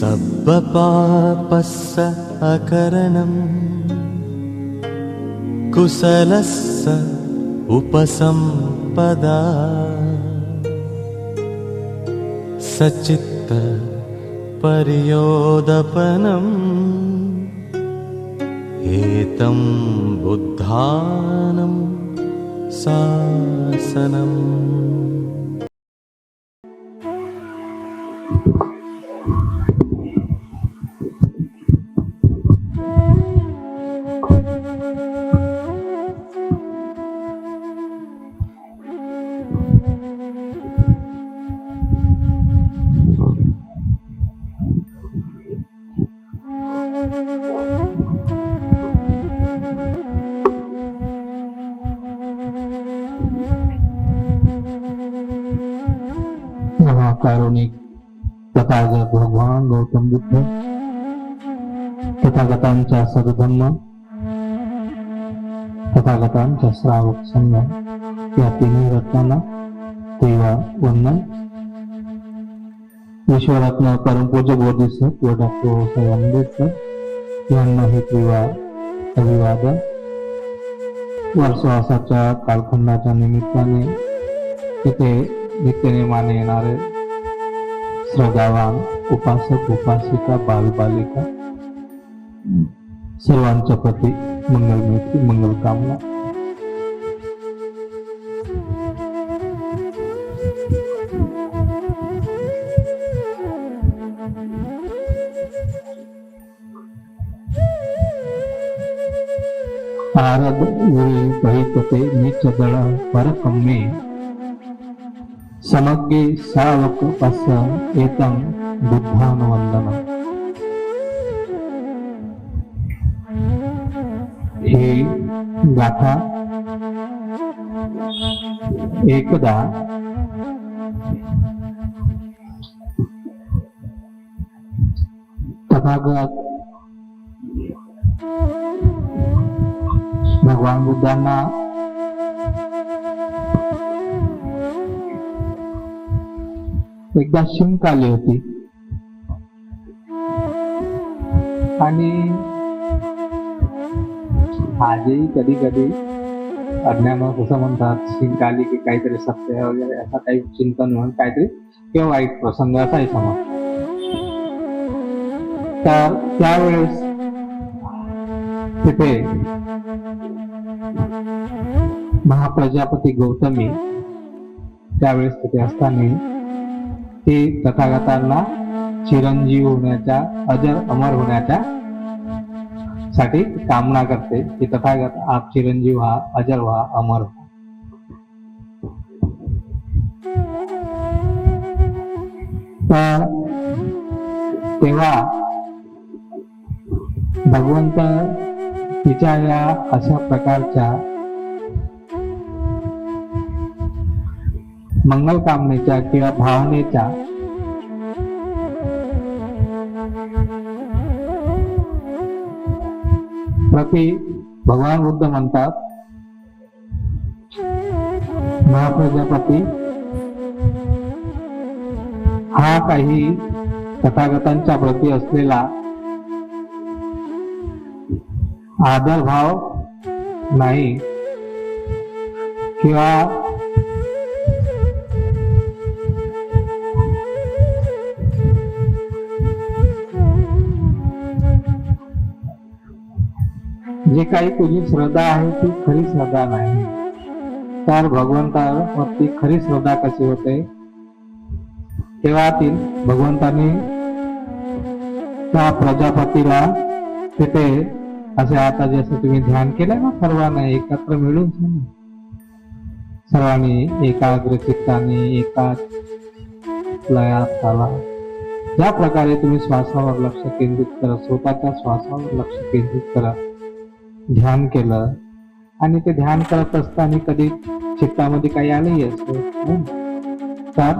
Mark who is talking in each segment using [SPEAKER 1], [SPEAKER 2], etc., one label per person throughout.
[SPEAKER 1] सब्बपापस्स अकरणम् कुशलस्स उपसम्पदा सचित्त पर्योदपनम् एतं बुद्धानं शासनम्।
[SPEAKER 2] महाकारुणिक तथागत भगवान गौतम बुद्ध तथागतांचा सद्धम्म तथागतांचा श्रावक संघ या तिन्ही रत्नांना तेव्हा वंदन। विश्वरत्न परमपूज्य बोधिसत्व डॉक्टर बाबासाहेब आंबेडकर यांना हे तेव्हा अभिवादन। वर्षवासाच्या कालखंडाच्या निमित्ताने तिथे नित्यनेमाने येणारे श्रद्धावान उपासक उपासिका बालबालिका सर्वांच्या प्रति मंगलमैत्री मंगल कामना। आरद उरी बहितते नीच दळ परकम्मे समग्गे सावक पस एतं बुद्धानुवंदनम्। हे गाथा एकदा तथागत भगवान बुद्धांना एकदा शिंक आली होती आणि आजही कधी कधी अज्ञानात असं म्हणतात शिंक आली की काहीतरी सत्य वगैरे असं काही चिंतन म्हणून काहीतरी किंवा वाईट प्रसंग असायचा मग। तर त्यावेळेस तिथे महाप्रजापती गौतमी त्यावेळेस तिथे असताना ते तथागतांना चिरंजीव होण्याच्या अजर अमर होण्याच्या साठी कामना करते की तथागत आप चिरंजीव व्हा अजर व्हा अमर व्हा। तर तेव्हा भगवंत तिच्या या अशा प्रकारच्या मंगल कामनेच्या किंवा भावनेच्या प्रति भगवान बुद्ध म्हणतात महाप्रजापती हा काही तथागतांच्या प्रती असलेला आदर भाव नाही किंवा जे काही तुझी श्रद्धा आहे ती खरी श्रद्धा नाही। तर भगवंतावरती खरी श्रद्धा कशी होते तेव्हा ती भगवंताने त्या प्रजापतीला तिथे असे आता जसं तुम्ही ध्यान केलं ना सर्वांना एकत्र मिळून सर्वांनी एकाग्र चित्ताने एकाच लयात चाला। ज्या प्रकारे तुम्ही श्वासावर लक्ष केंद्रित करा स्वतःच्या श्वासावर लक्ष केंद्रित करा ध्यान केलं आणि ते ध्यान करत असताना कधी चित्तामध्ये काही आलंही असतं तर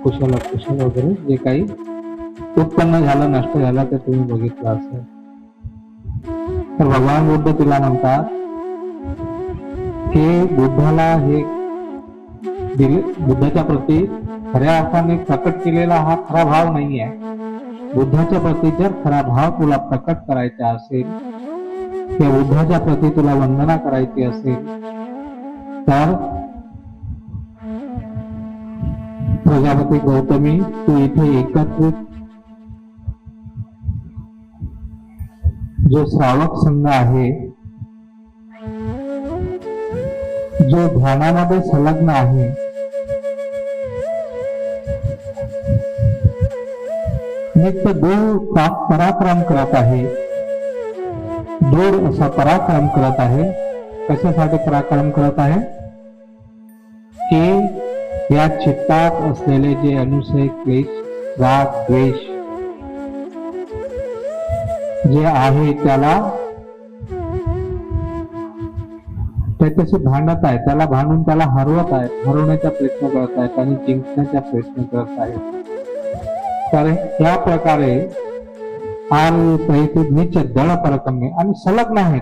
[SPEAKER 2] कुशल अकुशल वगैरे जे काही उत्पन्न झालं नष्ट झालं ते तुम्ही बघितलं असेल। तर भगवान बुद्ध तिला म्हणतात की बुद्धाला हे बुद्धाच्या प्रती खऱ्या अर्थाने प्रकट केलेला हा खरा भाव नाही आहे। बुद्धाच्या प्रती जर खरा भाव तुला प्रकट करायचा असेल किंवा बुद्धाच्या प्रती तुला वंदना करायची असेल तर प्रजापती गौतमी तू इथे एकत्रित जो श्रावक संघ आहे, जो ध्यानामध्ये संलग्न आहे, नित्य दूर पराक्रम करत आहे, दूर असा पराक्रम करत आहे. कशासाठी पराक्रम करत आहे की या चित्तात असलेले जे अनुसय क्लेश राग द्वेष जे आहे त्याला त्याच्याशी भांडत आहे, त्याला भांडून त्याला हरवत आहेत, हरवण्याचा प्रयत्न करत आहेत आणि जिंकण्याचा प्रयत्न करत आहेत. तर या प्रकारे नीच दळ पराक्रमी आणि संलग्न आहेत,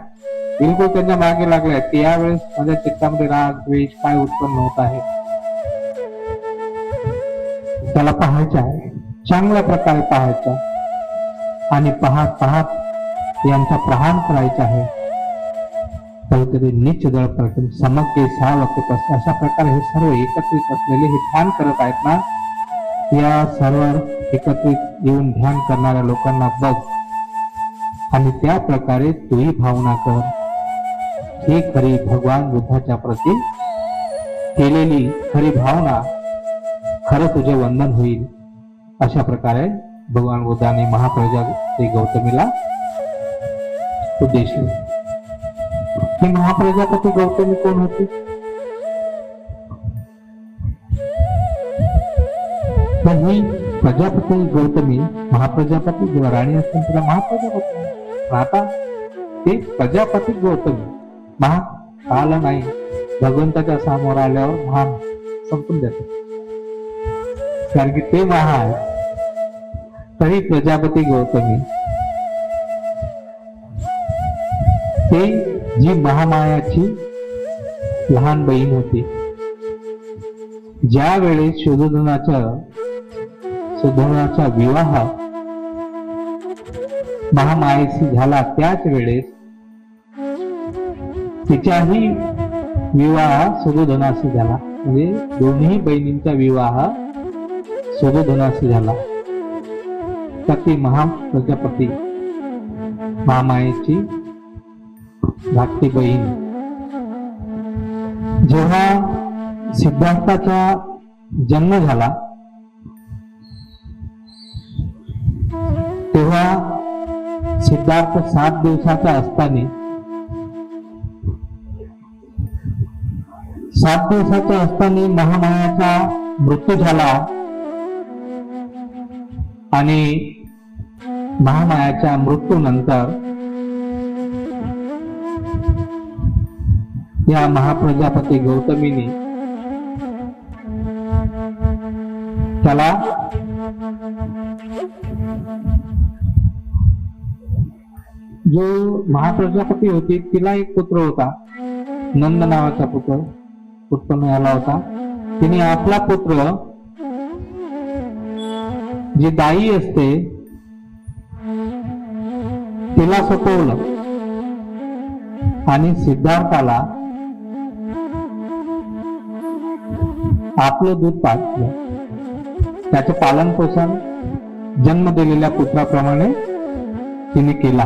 [SPEAKER 2] बिलकुल त्यांच्या मागे लागले आहेत की यावेळेस माझ्या चित्तामध्ये राग द्वेष काय उत्पन्न होत आहे त्याला पाहायचं आहे, चांगल्या प्रकारे पाहायचं आणि पाहत पाहत यांचा प्रहार करायचा आहे. काहीतरी नीच दळ पराक्रम समग्र सावक अशा प्रकारे हे सर्व एकत्रित असलेले हे ध्यान करत आहेत ना, या सर्व एकत्रित येऊन ध्यान करणाऱ्या लोकांना बघ आणि त्या प्रकारे तूही भावना कर. ही खरी भगवान बुद्धाच्या प्रती केलेली खरी भावना, खरं तुझे वंदन होईल. अशा प्रकारे भगवान बुद्धाने महाप्रजापती गौतमीला उद्देशले. ही महाप्रजापती गौतमी कोण होती? तर ही प्रजापती गौतमी महाप्रजापती जेव्हा राणी असते तिला महाप्रजापती, आता ते प्रजापती गौतमी महा आलं नाही, भगवंताच्या समोर आल्यावर महान संपून जाते, कारण की ते महा आहे. तरी प्रजापती गौतमी ते जी महामायाची लहान बहीण होती, ज्या वेळेस सुधोधनाचा विवाह महामायेशी झाला त्याच वेळेस तिच्याही विवाह सुधोधनाशी झाला. म्हणजे दोन्ही बहिणींचा विवाह सुधोधनाशी झाला. तर ती महाप्रजापती महामायेची धाकटी बहीण जेव्हा सिद्धार्थाचा जन्म झाला तेव्हा सिद्धार्थ 7 दिवसाचा असताना 7 दिवसाचा असताना महामायाचा मृत्यू झाला आणि महामायाच्या मृत्यूनंतर या महाप्रजापती गौतमीने त्याला जो महाप्रजापती होती तिला एक पुत्र होता, नंद नावाचा पुत्र उत्पन्न झाला होता. तिने आपला पुत्र जी दाई असते तिला सोपवलं आणि सिद्धार्थाला आपलं दूध पाजलं. त्याचे पालन पोषण जन्म दिलेल्या पुत्राप्रमाणे तिने केला.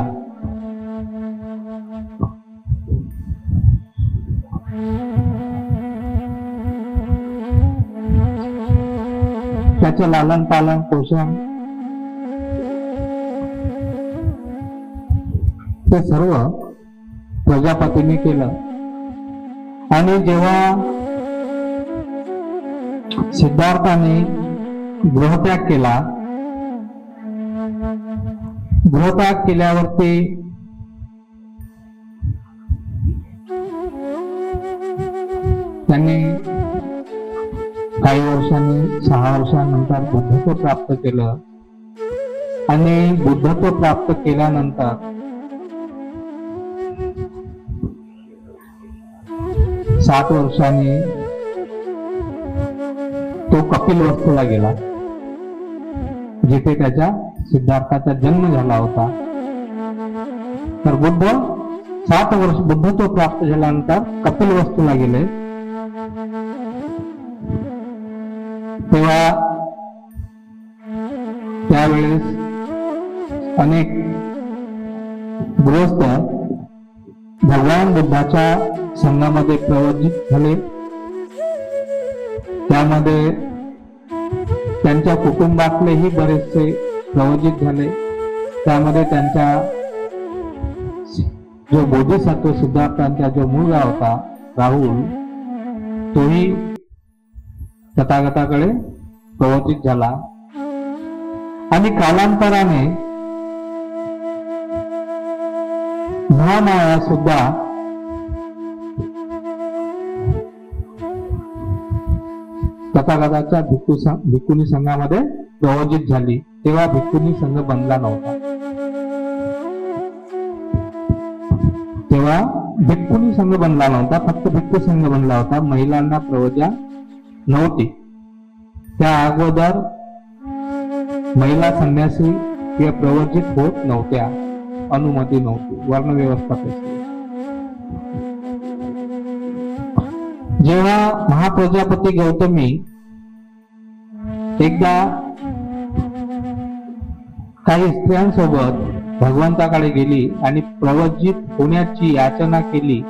[SPEAKER 2] त्याचे लालन पालन पोषण ते सर्व प्रजापतीने केलं. आणि जेव्हा सिद्धार्थाने गृहत्याग केला, गृहत्याग केल्यावरती त्यांनी काही वर्षांनी 6 वर्षांनंतर बुद्धत्व प्राप्त केलं. आणि बुद्धत्व प्राप्त केल्यानंतर 7 वर्षांनी तो कपिलवस्तूला गेला, जिथे त्याच्या सिद्धार्थाचा जन्म झाला होता. तर बुद्ध 7 वर्ष बुद्धत्व प्राप्त झाल्यानंतर कपिलवस्तूला गेले. तेव्हा त्यावेळेस अनेक गृहस्थ भगवान बुद्धाच्या संघामध्ये प्रवृत्त झाले. त्यामध्ये त्यांच्या कुटुंबातलेही बरेचसे प्रवृत्त झाले. त्यामध्ये त्यांच्या जो बोधिसत्व सिद्धार्थांचा जो मुलगा होता राहुल, तोही तथागताकडे प्रवृत्त झाला. आणि कालांतराने महामाया सुद्धा तथागताच्या भिक्खुनी संघामध्ये प्रवृत्त झाली. तेव्हा भिक्खुनी संघ बनला नव्हता. तेव्हा भिक्खुनी संघ बनला नव्हता, फक्त भिक्खू संघ बनला होता. महिलांना प्रवजा नव्हती. त्या अगोदर महिला संन्यासी किंवा प्रवर्जित होत नव्हत्या, अनुमती नव्हती, वर्णव्यवस्था कशी. जेव्हा महाप्रजापती गौतमी एकदा काही स्त्रियांसोबत भगवंताकडे गेली आणि प्रवजित होण्याची याचना केली,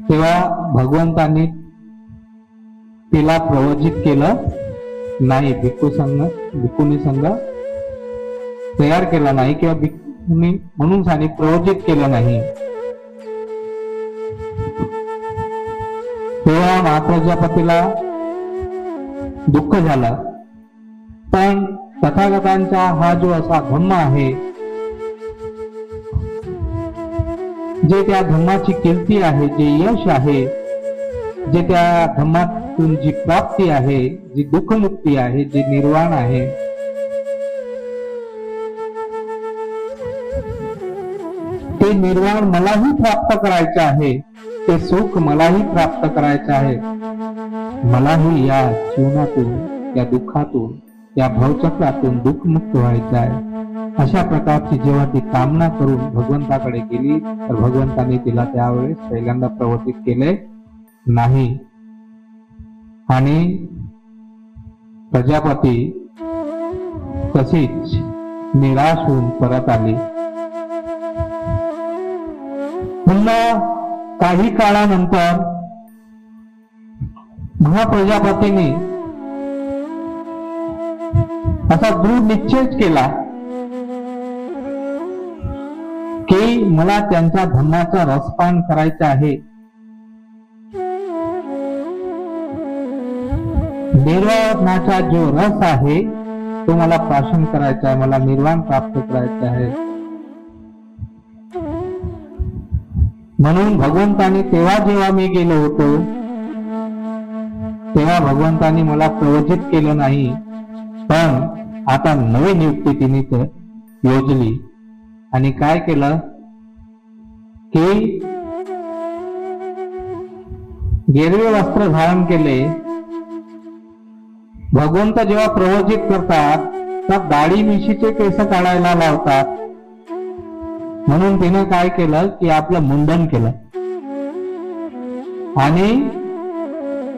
[SPEAKER 2] तेव्हा भगवंतांनी तिला प्रवजित केलं नाही. भिक्खुनी संघ तयार केला नाही किंवा भिक्खुनी म्हणून सांगितले प्रवजित केलं नाही. तेव्हा महाप्रजापतीला दुःख झालं. पण तथागतांचा हा जो असा धम्म आहे, जे त्या धम्माची कीर्ती आहे, जे यश आहे, जे त्या धम्मातून जी प्राप्ती आहे, जी दुःखमुक्ती आहे, जे निर्वाण आहे, ते निर्वाण मलाही प्राप्त करायचे आहे. ते सुख मलाही प्राप्त करायचे आहे. मलाही या जीवनातून, या दुःखातून, या भवचक्रातून दुःखमुक्त व्हायचं आहे. अशा प्रकारची जेव्हा ती कामना करून भगवंताकडे गेली, तर भगवंताने तिला त्यावेळेस पहिल्यांदा प्रवर्तित केले नाही. आणि प्रजापती तशीच निराश होऊन परत आली. पुन्हा काही काळानंतर महाप्रजापतीने असा दृढ निश्चयच केला की मला त्यांच्या धम्माचा रसपान करायचा आहे. निर्वाणाचा जो रस आहे तो मला प्राशन करायचा आहे, मला निर्वाण प्राप्त करायचं आहे. म्हणून भगवंतानी तेव्हा जेव्हा मी गेलो होतो, तेव्हा भगवंतानी मला प्रवचित केलं नाही. पण आता नवी नियुक्ती तिने योजली आणि काय केलं की गेरवे वस्त्र धारण केले. भगवंत जेव्हा प्रवचित करतात तर दाढी मिशीचे केस काढायला लावतात. म्हणून तिने काय केलं की आपलं मुंडन केलं आणि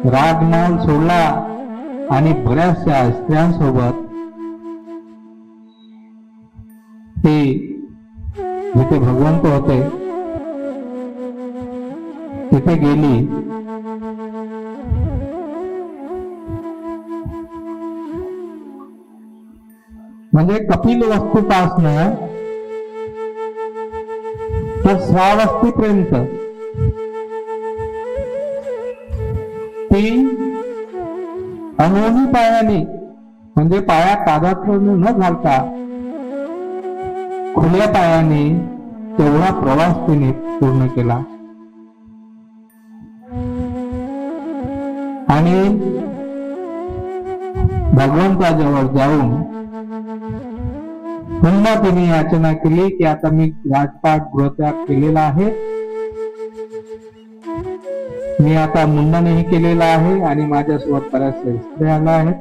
[SPEAKER 2] रागमाल सोडला आणि बऱ्याचशा स्त्रियांसोबत ते जिथे भगवंत होते तिथे गेली. म्हणजे कपिल वस्तूपासनं तर श्रावस्तीपर्यंत ती अनोनी पायाने, म्हणजे पाया कादात्र न घालता खुल्या पायाने तेवढा प्रवास तिने पूर्ण केला. आणि भगवंताजवळ जाऊन पुन्हा तिने याचना केली की आता मी राजपाट गृहत्याग केलेला आहे, मी आता मुंडनही केलेलं आहे आणि माझ्यासोबत बऱ्याचशा स्त्रिया आल्या आहेत.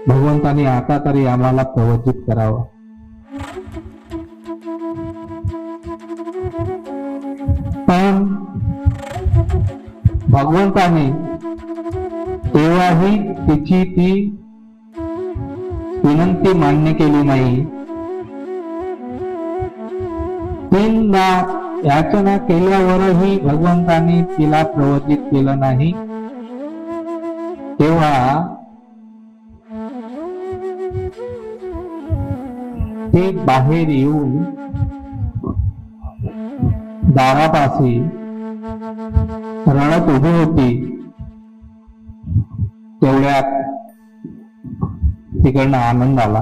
[SPEAKER 2] भगवंतानी आता तरी आम्हाला प्रवचित करावं. पण भगवंताने तेव्हाही तिची ती विनंती मान्य केली नाही. तीनदा याचना केल्यावरही भगवंताने तिला प्रवचित केलं नाही. तेव्हा ते बाहेर येऊन दारापाशी रडत उभी होती. तेवढ्यात तिकडनं आनंद आला.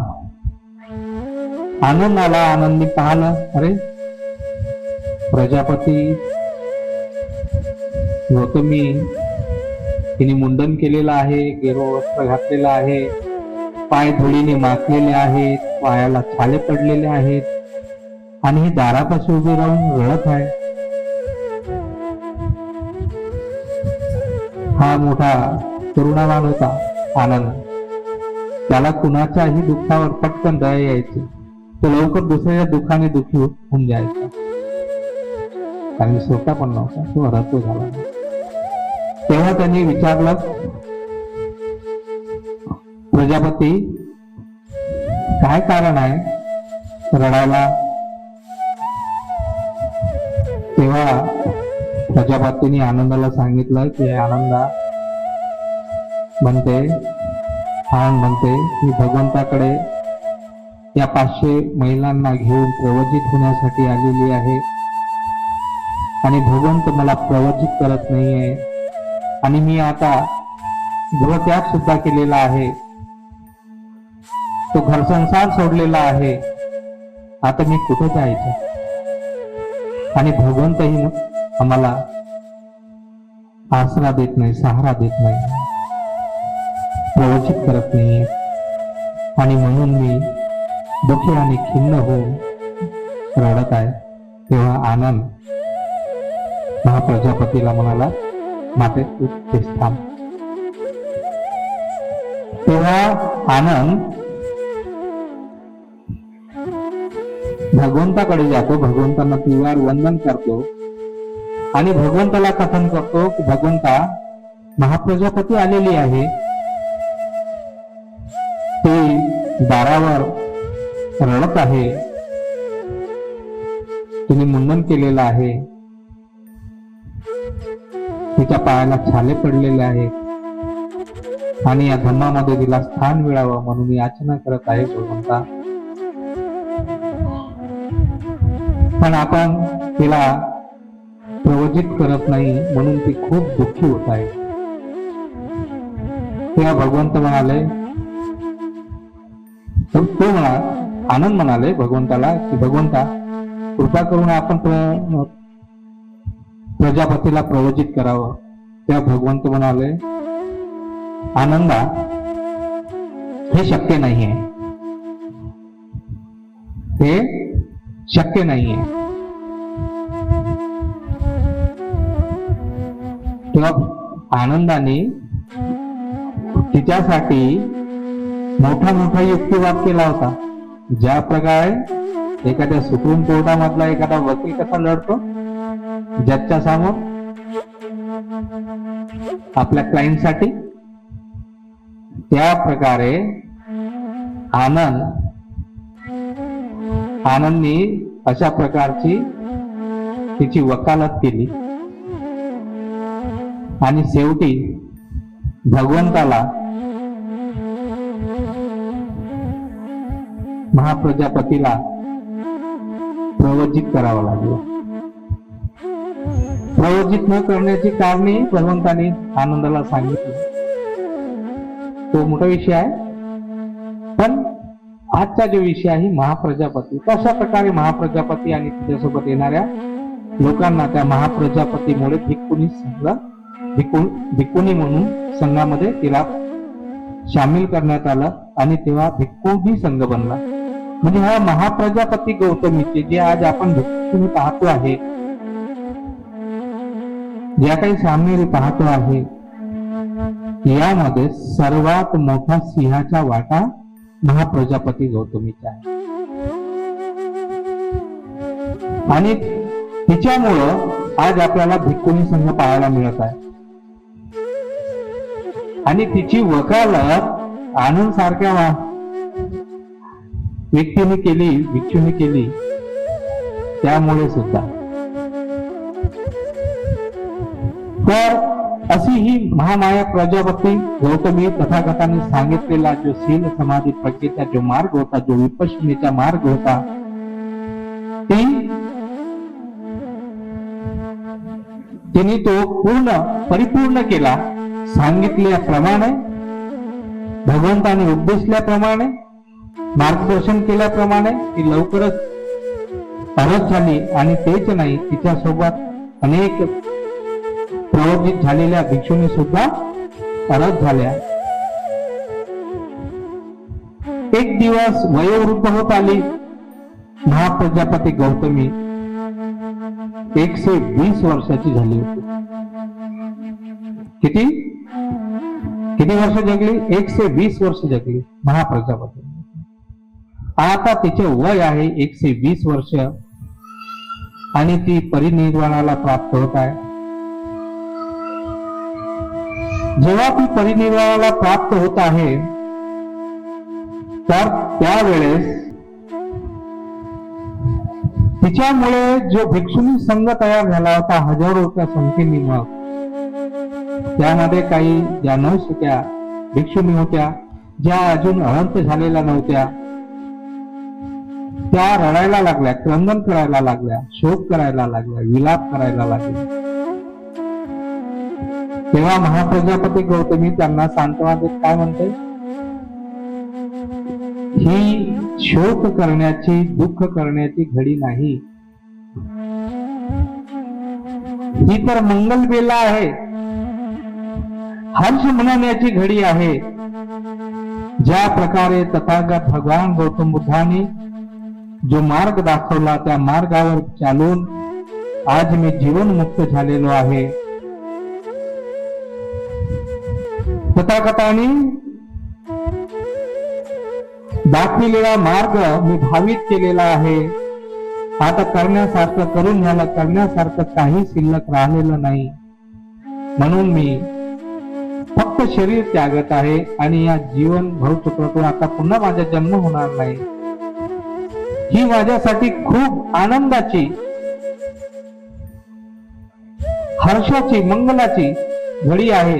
[SPEAKER 2] आनंदी पाहिलं, अरे प्रजापती गौतमी तिने मुंडन केलेलं आहे, गेरो वस्त्र घातलेलं आहे, पाय धुळीने माखलेले आहेत, पायाला छाले पडलेले आहेत आणि ही दारापाशी उभी राहून रडत आहे. हा मोठा करुणावान होता आनंद. त्याला कुणाच्याही दुःखावर पटकन दया यायची. तो लवकर दुसऱ्या दुःखाने दुःखी होऊन जायचा. कारण स्वतः पण नव्हता, तो हरतो झाला. तेव्हा त्यांनी विचारलं, प्रजापती काय कारण आहे रडायला? तेव्हा प्रजापतीने आनंदाला सांगितलं की आनंद म्हणते मी भगवंताकडे या 500 महिलांना घेऊन प्रवचित होण्यासाठी आलेली आहे आणि भगवंत मला प्रवचित करत नाहीये आणि मी आता गृहत्याग सुद्धा केलेला आहे. तो घरसंसार सोडलेला आहे. आता मी कुठे जायचं? आणि भगवंतही आम्हाला आसरा देत नाही, सहारा देत नाही, प्रवचित करत नाही. आणि म्हणून मी दुःखी आणि खिन्न होऊन रडत आहे. तेव्हा आनंद महाप्रजापतीला म्हणाला, माते तू तेच थांब. तेव्हा आनंद भगवंताकडे जातो, भगवंतांना 3 वेळा वंदन करतो आणि भगवंताला कथन करतो की भगवंता महाप्रजापती आलेली आहे. ते दारावर रडत आहे. तिने मुंडन केलेलं आहे. तिच्या पायाला छाले पडलेले आहेत आणि या धम्मामध्ये तिला स्थान मिळावं म्हणून याचना करत आहे भगवंता. पण आपण तिला प्रवचित करत नाही म्हणून ती खूप दुःखी होत आहे. तेव्हा भगवंत म्हणाले, आनंद म्हणाले भगवंताला की भगवंता कृपा करून आपण प्रजापतीला प्रवचित करावं. तेव्हा भगवंत म्हणाले, आनंदा हे शक्य नाहीये, हे शक्य नाहीये. तेव्हा आनंदाने तिच्यासाठी मोठा युक्तिवाद केला होता. ज्या प्रकारे एखाद्या सुप्रीम कोर्टामधला एखादा वकील कसा लढतो जजच्या समोर आपल्या क्लायंटसाठी, त्या प्रकारे आनंदने अशा प्रकारची तिची वकालत केली आणि शेवटी भगवंताला महाप्रजापतीला प्रवचित करावं लागलं. प्रवचित न करण्याची कारणे भगवंताने आनंदाला सांगितली. तो मोठा विषय आहे. पण आजचा जो विषय आहे महाप्रजापती, कशा प्रकारे महाप्रजापती आणि तिच्यासोबत येणाऱ्या लोकांना त्या महाप्रजापतीमुळे भिक्खुनी म्हणून संघामध्ये तिला सामील करण्यात आलं आणि तेव्हा भिक्खूही संघ बनला. म्हणजे हा महाप्रजापती गौतमीचे जे आज आपण भिक्खुनी पाहतो आहे, ज्या काही सामील पाहतो आहे, यामध्ये सर्वात मोठा सिंहाचा वाटा महाप्रजापती गौतमीचा आहे. आणि तिच्यामुळं आज आपल्याला भिक्खुनी संघ पाहायला मिळत आहे. आणि तिची वकालत आनंद सारख्या व्यक्तीने केली, भिक्षूने केली. त्यामुळे सुद्धा तर अशी ही महामाया प्रजापती गौतमी तथागतांनी सांगितलेला जो शील समाधी प्रज्ञेचा जो मार्ग होता, जो विपश्यनेचा मार्ग होता, तिने तो परिपूर्ण केला. सांगितल्याप्रमाणे, भगवंताने उपदेशल्याप्रमाणे, मार्गदर्शन केल्याप्रमाणे ती लवकरच परत झाली. आणि तेच नाही, तिच्यासोबत अनेक प्रवर्जित झालेल्या भिक्षूंनी सुद्धा परत झाल्या. एक दिवस वयोवृद्ध होत आली महाप्रजापती गौतमी. 120 वर्षाची झाली होती. किती वर्ष जगली? 120 वर्ष जगली महाप्रजापती. आता तिचे वय आहे 120 वर्ष आणि ती परिनिर्वाणाला प्राप्त होत आहे. जेव्हा ती परिनिर्वाणाला प्राप्त होत आहे तर त्यावेळेस तिच्यामुळे जो भिक्षुनी संघ तयार झाला होता हजारोच्या संख्येने, मग त्यामध्ये काही ज्या न शिक्या भिक्षुनी होत्या, ज्या अजून अनंत झालेल्या नव्हत्या, त्या रडायला लागल्या, क्रंदन करायला लागल्या, शोक करायला लागल्या, विलाप करायला लागल्या. तेव्हा महाप्रजापती गौतमी त्यांना सांत्वना देत काय म्हणते? ही शोक करण्याची, दुःख करण्याची घडी नाही. ही तर मंगल बेला आहे, हर्ष मनवण्याची घडी आहे. ज्या प्रकारे तथागत भगवान गौतम बुद्धांनी जो मार्ग दाखवला, त्या मार्गावर चालून आज मी जीवनमुक्त झालेलो आहे. तथागतांनी दाखविलेला मार्ग मी भावित केलेला आहे. आता करण्यासारखं करून झालं, करण्यासारखं काही शिल्लक राहिलेलं नाही. म्हणून मी फक्त शरीर त्यागत आहे आणि या जीवन भवचक्रातून आता पुन्हा माझा जन्म होणार नाही. ही माझ्यासाठी खूप आनंदाची, हर्षाची, मंगलाची घडी आहे.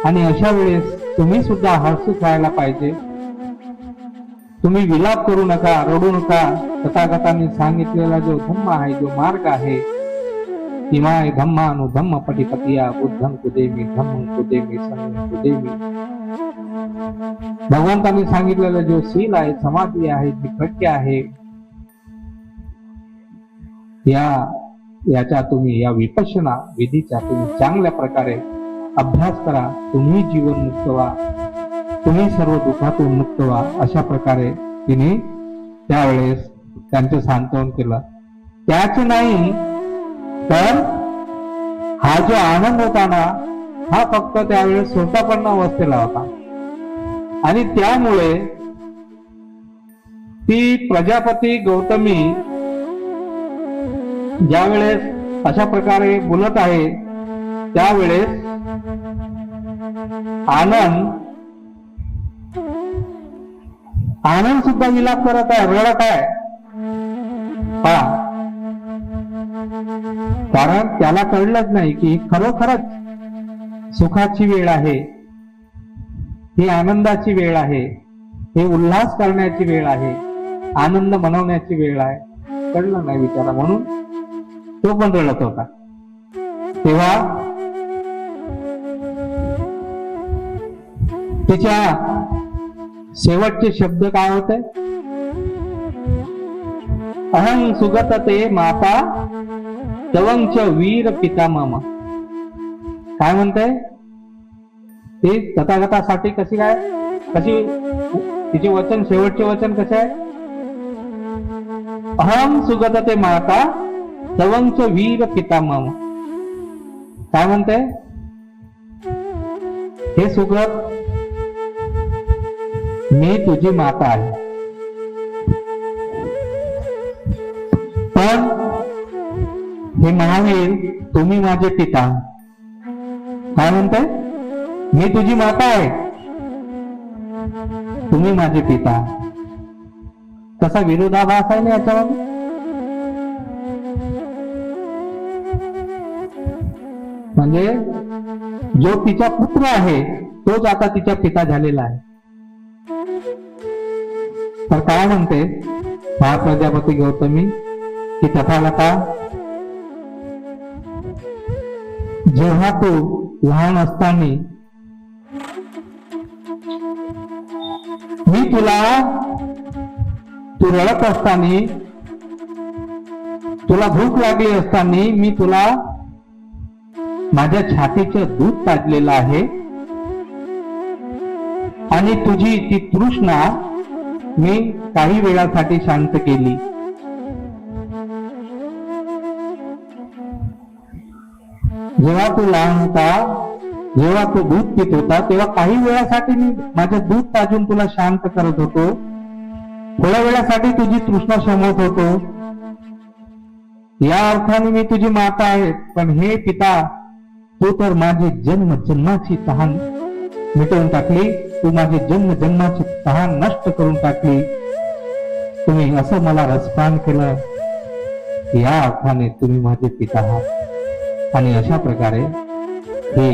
[SPEAKER 2] आणि अशा वेळेस तुम्ही सुद्धा हर्षित राहायला पाहिजे. तुम्ही विलाप करू नका, रडू नका. तथागतांनी सांगितलेला जो धम्म आहे, जो मार्ग आहे, इमाय धम्मानु धम्म पटिपतिया बुद्धं कुदेमी धम्मं कुदेमी संघं कुदेमी. भगवंतांनी सांगितलेला जो शील आहे, समाधी आहे, जी प्रज्ञा आहे, याच्या तुम्ही, या विपश्यना विधीचा तुम्ही चांगल्या प्रकारे अभ्यास करा. तुम्ही जीवन मुक्त व्हा, तुम्ही सर्व दुःखातून मुक्त व्हा. अशा प्रकारे तिने त्यावेळेस त्यांचे सांत्वन केलं. त्याच नाही तर हा जो आनंद होता ना, हा फक्त त्यावेळेस स्वतःपन्न अवस्थेला होता. आणि त्यामुळे ती प्रजापती गौतमी ज्या वेळेस अशा प्रकारे बोलत आहे, त्यावेळेस आनंद सुद्धा विलाप करत आहे, रडत आहे. कारण त्याला कळलंच नाही की खरोखरच सुखाची वेळ आहे, ही आनंदाची वेळ आहे, हे उल्हास करण्याची वेळ आहे, आनंद मनवण्याची वेळ आहे. कळलं नाही विचारा, म्हणून तो पण रडत होता. तेव्हा तिच्या शेवटचे शब्द काय होते? अहं सुगत ते माता तवंच वीर पिता मामा. काय म्हणते ते तथागतासाठी? कशी तिचे वचन, शेवटचे वचन कसे आहे? अहं सुगत ते माता तवंच वीर पिता मामा. काय म्हणते? हे सुगत, मी तुझी माता आहे, पण हे महावीर तुम्ही माझे पिता. काय म्हणते? मी तुझी माता आहे, तुम्ही माझे पिता. कसा विरोधाभास आहे ना याच्यामध्ये. म्हणजे जो तिचा पुत्र आहे तोच आता तिचा पिता झालेला आहे. तर काय म्हणते महाप्रजापती गौतमी की तथागता, जेव्हा तू लहान असताना मी तुला, तू रडत असताना, तुला भूक लागली असताना मी तुला माझ्या छातीचं दूध पाजलेलं आहे आणि तुझी ती तृष्णा मी काही वेळासाठी शांत केली. जेव्हा तू लहान होता, जेव्हा तू दूध पित होता, तेव्हा काही वेळासाठी मी माझं दूध पाजून तुला शांत करत होतो. थोड्या वेळासाठी तुझी तृष्णा शमवत होतो. या अर्थाने मी तुझी माता आहे. पण हे पिता, तू तर माझी जन्म जन्माची तहान मिटवून टाकली. तू माझी जन्म जन्माची तहान नष्ट करून टाकली. तुम्ही असं मला रसपान केलं. या अर्थाने तुम्ही माझे पिता आहात. आणि अशा प्रकारे हे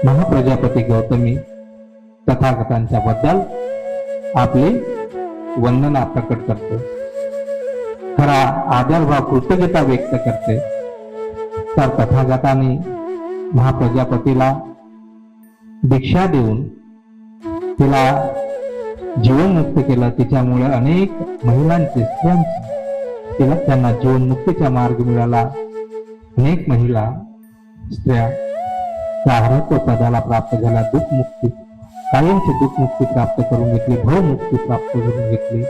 [SPEAKER 2] महाप्रजापती गौतमी तथागतांच्या बद्दल आपली वंदना प्रकट करते, खरा आदरभाव कृतज्ञता व्यक्त करते. तर तथागताने महाप्रजापतीला दीक्षा देऊन तिला जीवनमुक्त केलं. तिच्यामुळे अनेक महिलांचे, स्त्रियांचे तिला, त्यांना जीवनमुक्तीचा मार्ग मिळाला. अनेक महिला, स्त्रिया त्या हरत्व पदाला प्राप्त झाल्या. दुःखमुक्ती, कायमची दुःखमुक्ती प्राप्त करून घेतली, भवमुक्ती प्राप्त करून घेतली.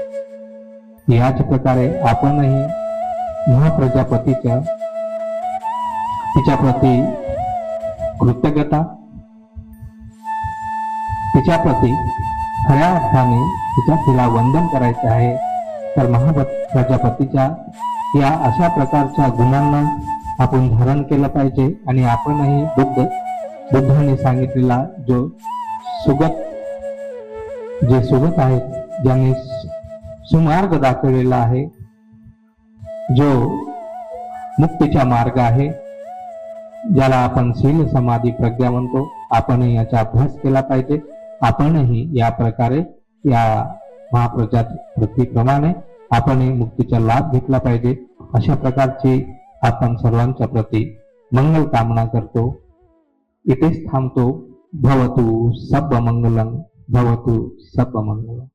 [SPEAKER 2] याच प्रकारे आपणही महाप्रजापतीच्या, तिच्याप्रती कृतज्ञता, तिच्याप्रती खऱ्या अर्थाने तिला वंदन करायचे आहे. तर महाप्रजापतीच्या या अशा प्रकारच्या गुणांना आपण धारण केलं पाहिजे. आणि आपणही बुद्धाने सांगितलेला जो सुगत आहे, ज्याने सुमार्ग दाखवलेला आहे, जो मुक्तीचा मार्ग आहे, ज्याला आपण शील समाधी प्रज्ञा म्हणतो, आपणही याचा अभ्यास केला पाहिजे. आपणही या प्रकारे या महाप्रजापतीप्रमाणे आपणही मुक्तीचा लाभ घेतला पाहिजे. अशा प्रकारची आपण सर्वांच्या प्रती मंगल कामना करतो. इथेच थांबतो. भवतु सब मंगलम, भवतु सब मंगलम.